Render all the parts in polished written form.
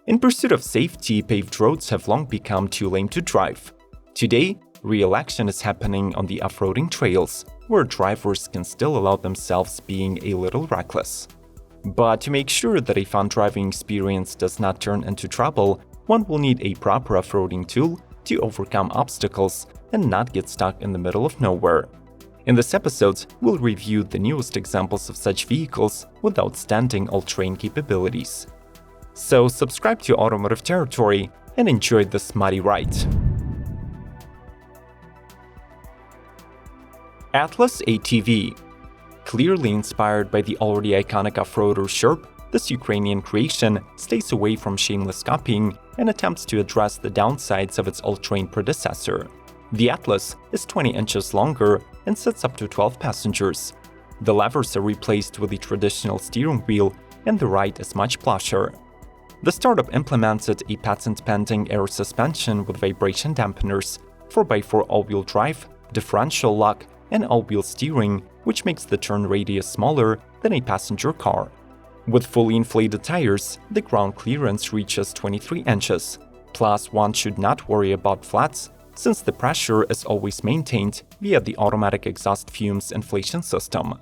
In pursuit of safety, paved roads have long become too lame to drive. Today, real action is happening on the off-roading trails, where drivers can still allow themselves being a little reckless. But to make sure that a fun driving experience does not turn into trouble, one will need a proper off-roading tool to overcome obstacles and not get stuck in the middle of nowhere. In this episode, we'll review the newest examples of such vehicles with outstanding all-terrain capabilities. So subscribe to Automotive Territory and enjoy this muddy ride. Atlas ATV. Clearly inspired by the already iconic offroader Sherp, this Ukrainian creation stays away from shameless copying and attempts to address the downsides of its all-terrain predecessor. The Atlas is 20 inches longer and sits up to 12 passengers. The levers are replaced with the traditional steering wheel and the ride is much plusher. The startup implemented a patent-pending air suspension with vibration dampeners, 4x4 all-wheel drive, differential lock, and all-wheel steering, which makes the turn radius smaller than a passenger car. With fully inflated tires, the ground clearance reaches 23 inches. Plus, one should not worry about flats, since the pressure is always maintained via the automatic exhaust fumes inflation system.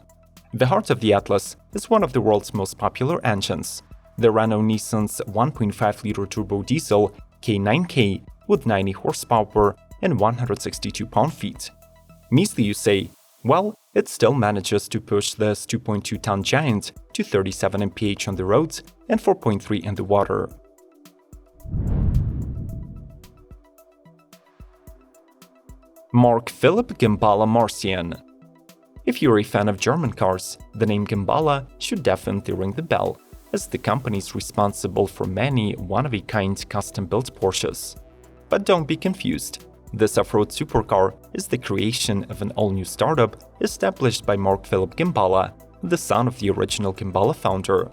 The heart of the Atlas is one of the world's most popular engines, the Renault-Nissan's 1.5-liter turbo diesel K9K with 90 horsepower and 162 pound-feet. Measly, you say? Well, it still manages to push this 2.2-ton giant to 37 mph on the roads and 4.3 in the water. Marc Philipp Gemballa Marsien. If you're a fan of German cars, the name Gemballa should definitely ring the bell, as the company is responsible for many one-of-a-kind custom-built Porsches. But don't be confused. This off-road supercar is the creation of an all-new startup established by Marc Philipp Gemballa, the son of the original Gemballa founder.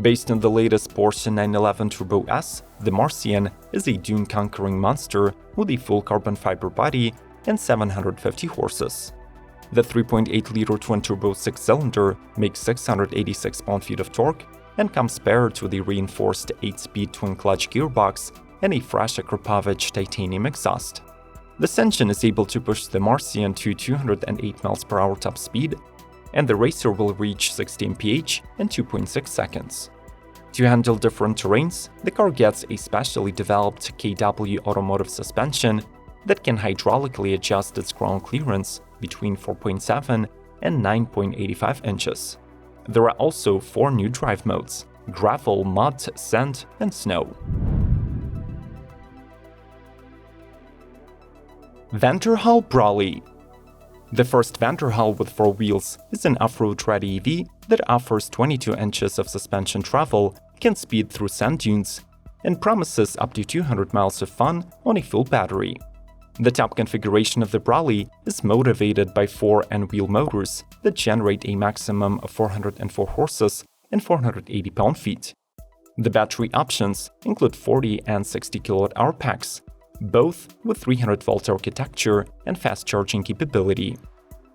Based on the latest Porsche 911 Turbo S, the Marsien is a dune-conquering monster with a full carbon fiber body and 750 horses. The 3.8-liter twin-turbo six-cylinder makes 686 pound-feet of torque and comes paired with a reinforced 8-speed twin-clutch gearbox and a fresh Akrapovic titanium exhaust. This engine is able to push the Marsien to 208 mph top speed, and the racer will reach 60 mph in 2.6 seconds. To handle different terrains, the car gets a specially developed KW Automotive suspension that can hydraulically adjust its ground clearance between 4.7 and 9.85 inches. There are also 4 new drive modes: gravel, mud, sand, and snow. Vanderhall Brawley. The first Vanderhall with 4 wheels is an off-road ready EV that offers 22 inches of suspension travel, can speed through sand dunes, and promises up to 200 miles of fun on a full battery. The top configuration of the Brawley is motivated by 4 N-wheel motors that generate a maximum of 404 horses and 480 pound-feet. The battery options include 40 and 60 kWh packs, both with 300-volt architecture and fast charging capability.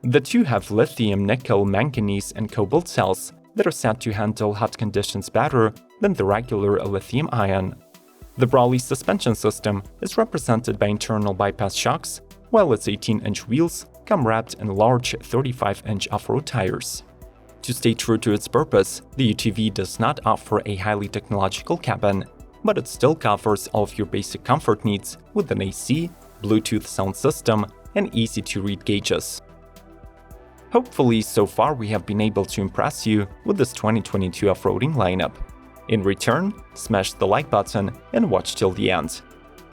The two have lithium, nickel, manganese, and cobalt cells that are said to handle hot conditions better than the regular lithium-ion. The Brawley suspension system is represented by internal bypass shocks, while its 18-inch wheels come wrapped in large 35-inch off-road tires. To stay true to its purpose, the UTV does not offer a highly technological cabin, but it still covers all of your basic comfort needs with an AC, Bluetooth sound system, and easy-to-read gauges. Hopefully, so far we have been able to impress you with this 2022 off-roading lineup. In return, smash the like button and watch till the end.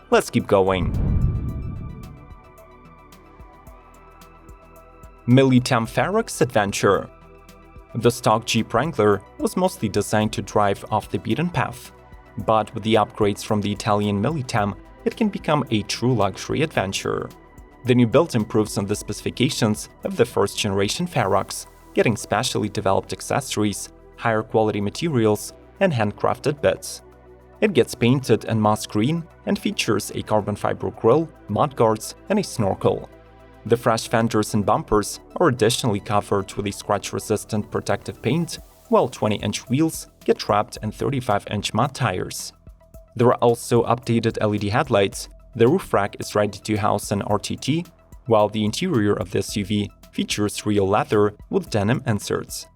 Let's keep going. Militem Ferox Adventure. The stock Jeep Wrangler was mostly designed to drive off the beaten path, but with the upgrades from the Italian Militem, it can become a true luxury adventure. The new build improves on the specifications of the first-generation Ferox, getting specially developed accessories, higher quality materials, and handcrafted bits. It gets painted in moss green and features a carbon fiber grille, mudguards, and a snorkel. The fresh fenders and bumpers are additionally covered with a scratch-resistant protective paint, while 20-inch wheels get wrapped in 35-inch mud tires. There are also updated LED headlights, the roof rack is ready to house an RTT, while the interior of the SUV features real leather with denim inserts.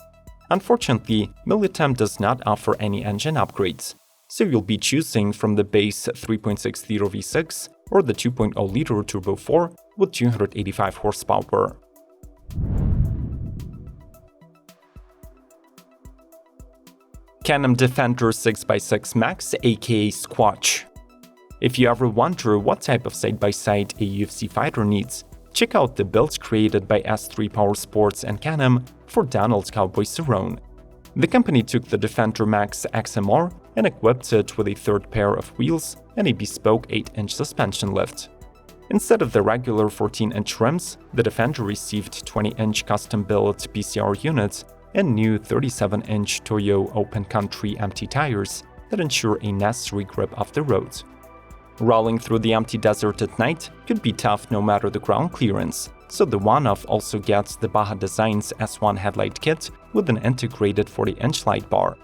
Unfortunately, Militem does not offer any engine upgrades, so you'll be choosing from the base 3.6-liter V6 or the 2.0-liter Turbo 4 with 285 horsepower. Can-Am Defender 6x6 Max aka Squatch. If you ever wonder what type of side-by-side a UFC fighter needs, check out the build created by S3 Powersports and Can-Am for Donald Cowboy Cerrone. The company took the Defender Max XMR and equipped it with a third pair of wheels and a bespoke 8-inch suspension lift. Instead of the regular 14-inch rims, the Defender received 20-inch custom-built PCR units and new 37-inch Toyo Open Country empty tires that ensure a necessary grip off the road. Rolling through the empty desert at night could be tough no matter the ground clearance, so the one-off also gets the Baja Designs S1 headlight kit with an integrated 40-inch light bar.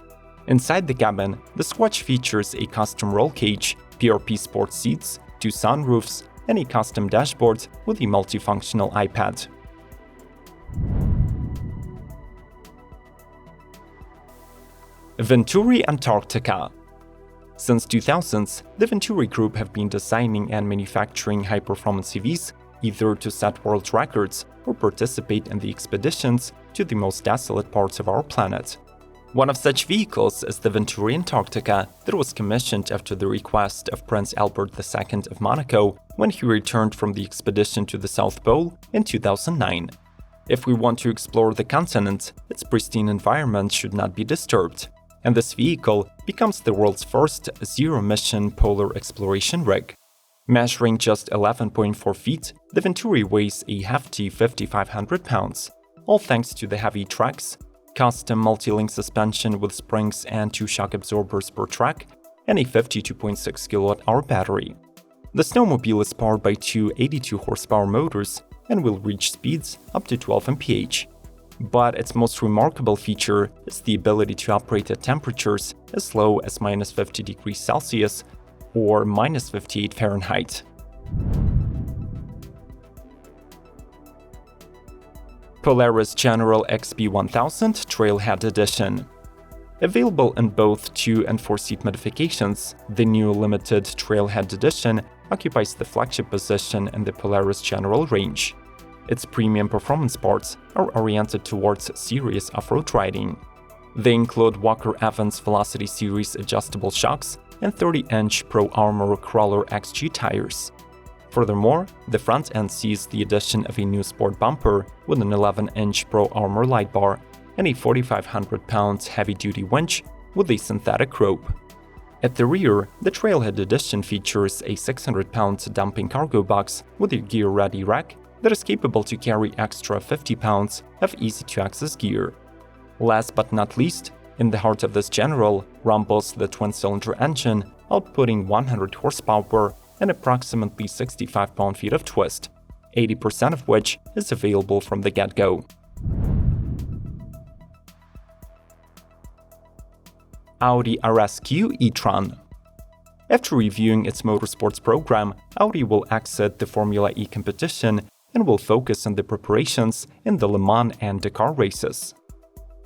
Inside the cabin, the Squatch features a custom roll cage, PRP sport seats, 2 sunroofs, and a custom dashboard with a multifunctional iPad. Venturi Antarctica. Since 2000s, the Venturi Group have been designing and manufacturing high-performance CVs either to set world records or participate in the expeditions to the most desolate parts of our planet. One of such vehicles is the Venturi Antarctica that was commissioned after the request of Prince Albert II of Monaco when he returned from the expedition to the South Pole in 2009. If we want to explore the continent, its pristine environment should not be disturbed, and this vehicle becomes the world's first zero-emission polar exploration rig. Measuring just 11.4 feet, the Venturi weighs a hefty 5,500 pounds, all thanks to the heavy tracks, custom multi-link suspension with springs and 2 shock absorbers per track, and a 52.6 kWh battery. The snowmobile is powered by 2 82 horsepower motors and will reach speeds up to 12 mph. But its most remarkable feature is the ability to operate at temperatures as low as -50 degrees Celsius or -58 Fahrenheit. Polaris General XP1000 Trailhead Edition. Available in both 2- and 4-seat modifications, the new limited Trailhead Edition occupies the flagship position in the Polaris General range. Its premium performance parts are oriented towards serious off-road riding. They include Walker Evans Velocity Series adjustable shocks and 30-inch Pro Armor Crawler XG tires. Furthermore, the front end sees the addition of a new sport bumper with an 11-inch Pro Armor light bar and a 4,500-pound heavy-duty winch with a synthetic rope. At the rear, the Trailhead Edition features a 600-pound dumping cargo box with a gear-ready rack that is capable to carry extra 50 pounds of easy-to-access gear. Last but not least, in the heart of this General rumbles the twin-cylinder engine, outputting 100 horsepower and approximately 65 pound-feet of twist, 80% of which is available from the get-go. Audi RS Q e-tron. After reviewing its motorsports program, Audi will exit the Formula E competition and will focus on the preparations in the Le Mans and Dakar races.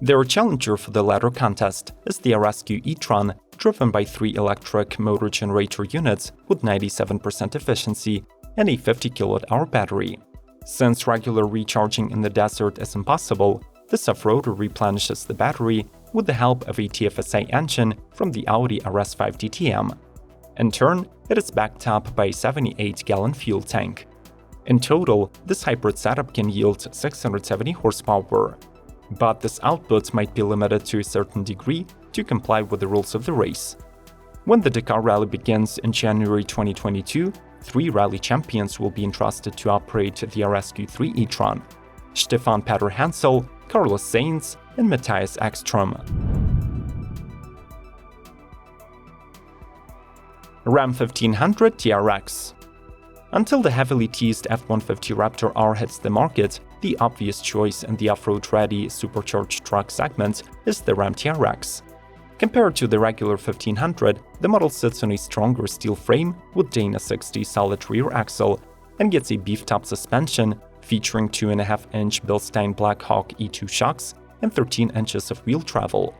Their challenger for the latter contest is the RS Q e-tron, driven by 3 electric motor generator units with 97% efficiency and a 50 kWh battery. Since regular recharging in the desert is impossible, this offroader replenishes the battery with the help of a TFSI engine from the Audi RS5 DTM. In turn, it is backed up by a 78-gallon fuel tank. In total, this hybrid setup can yield 670 horsepower. But this output might be limited to a certain degree to comply with the rules of the race. When the Dakar Rally begins in January 2022, 3 rally champions will be entrusted to operate the RS Q3 e-tron: Stefan Peter Hansel, Carlos Sainz, and Matthias Ekstrom. Ram 1500 TRX. Until the heavily teased F-150 Raptor R hits the market, the obvious choice in the off-road ready supercharged truck segment is the Ram TRX. Compared to the regular 1500, the model sits on a stronger steel frame with Dana 60 solid rear axle and gets a beefed-up suspension featuring 2.5-inch Bilstein Blackhawk E2 shocks and 13 inches of wheel travel.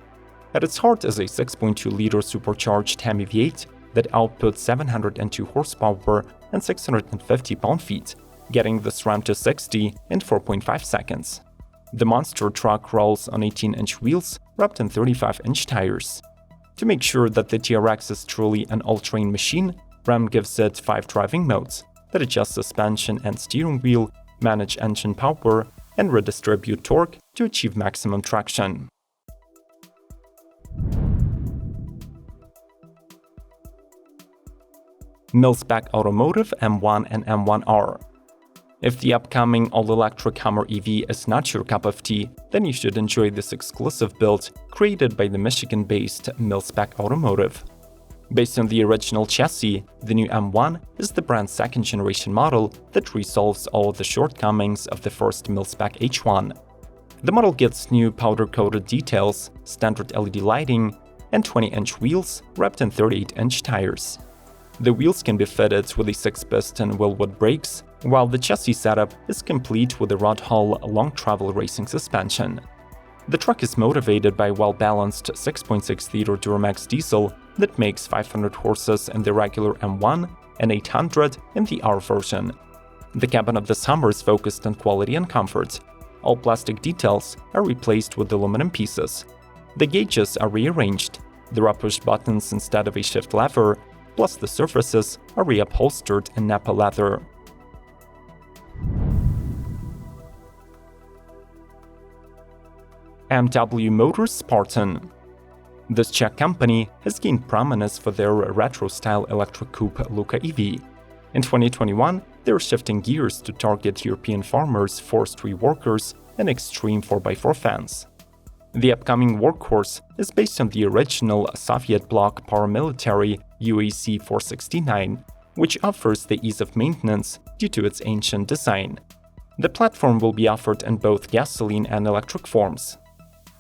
At its heart is a 6.2-liter supercharged Hemi V8 that outputs 702 horsepower and 650 pound-feet, getting this ramp to 60 in 4.5 seconds. The monster truck rolls on 18-inch wheels wrapped in 35-inch tires. To make sure that the TRX is truly an all-terrain machine, Ram gives it 5 driving modes that adjust suspension and steering wheel, manage engine power, and redistribute torque to achieve maximum traction. Mil-Spec Automotive M1 and M1R. If the upcoming all-electric Hummer EV is not your cup of tea, then you should enjoy this exclusive build created by the Michigan-based Mil-Spec Automotive. Based on the original chassis, the new M1 is the brand's second-generation model that resolves all the shortcomings of the first Mil-Spec H1. The model gets new powder-coated details, standard LED lighting, and 20-inch wheels wrapped in 38-inch tires. The wheels can be fitted with a 6-piston Wilwood brakes, while the chassis setup is complete with a rod-hull long-travel racing suspension. The truck is motivated by a well-balanced 6.6-liter Duramax diesel that makes 500 horses in the regular M1 and 800 in the R version. The cabin of this Hummer is focused on quality and comfort. All plastic details are replaced with aluminum pieces. The gauges are rearranged. There are push buttons instead of a shift lever, plus the surfaces are reupholstered in Napa leather. MW Motors Spartan. This Czech company has gained prominence for their retro-style electric coupe Luka EV. In 2021, they're shifting gears to target European farmers, forestry workers, and extreme 4x4 fans. The upcoming workhorse is based on the original Soviet bloc paramilitary UAC 469, which offers the ease of maintenance due to its ancient design. The platform will be offered in both gasoline and electric forms.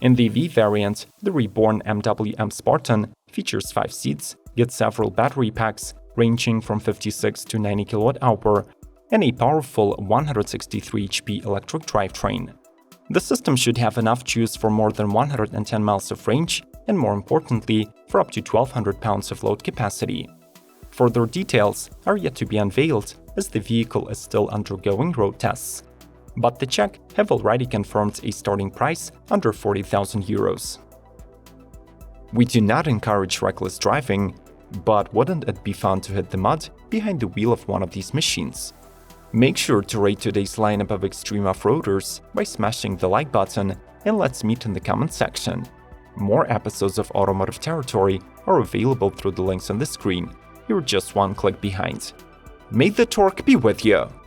In the V variant, the reborn MW M Spartan features 5 seats, gets several battery packs ranging from 56 to 90 kWh, and a powerful 163 HP electric drivetrain. The system should have enough juice for more than 110 miles of range and, more importantly, for up to 1,200 pounds of load capacity. Further details are yet to be unveiled as the vehicle is still undergoing road tests. But the Czech have already confirmed a starting price under 40,000 euros. We do not encourage reckless driving, but wouldn't it be fun to hit the mud behind the wheel of one of these machines? Make sure to rate today's lineup of extreme off-roaders by smashing the like button, and let's meet in the comment section. More episodes of Automotive Territory are available through the links on the screen. You're just one click behind. May the torque be with you!